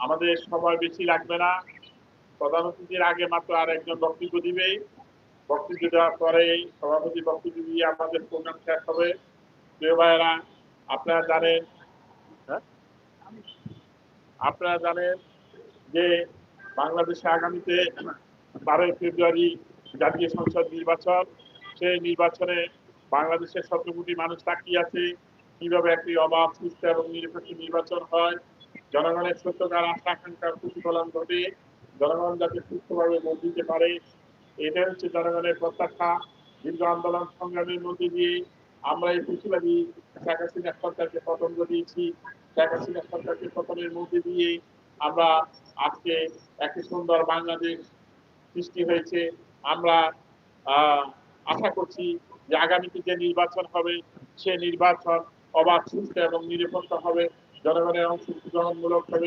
আমাদের সময় বেশি লাগবে না। প্রধান অতিথির আগে মাত্র আর একজন বক্তব্য দিবেই। বক্তব্য দেওয়ার পরেই সভাপতি বক্তব্য দিয়ে আমাদের প্রোগ্রাম শেষ হবে। প্রিয় ভাইয়েরা, আপনারা জানেন হ্যাঁ? আপনারা জানেন যে বাংলাদেশে আগামীতে 12ই ফেব্রুয়ারি জাতীয় সংসদ নির্বাচন। সেই নির্বাচনে বাংলাদেশের 17 কোটি মানুষ তাকিয়ে আছে কিভাবে একটি অবাধ, সুষ্ঠু এবং নিরপেক্ষ নির্বাচন হয়। জনগণের সত্যকার আশা আকাঙ্ক্ষার প্রতিফলন ঘটে, জনগণ যাতে সুস্থভাবে ভোট দিতে পারে, এটাই হচ্ছে জনগণের প্রত্যাশা। দীর্ঘ আন্দোলন সংগ্রামের মধ্যে দিয়ে আমরা এই ফেসিবাদী শেখ হাসিনা সরকারকে পতন ঘটিয়েছি। শেখ হাসিনা সরকারকে পতনের মধ্যে দিয়ে আমরা আজকে একটি সুন্দর বাংলাদেশ সৃষ্টি হয়েছে। আমরা আশা করছি যে আগামীতে যে নির্বাচন হবে সে নির্বাচন অবাধ, সুষ্ঠু এবং নিরপেক্ষ হবে, জনগণের অংশগ্রহণমূলক হবে।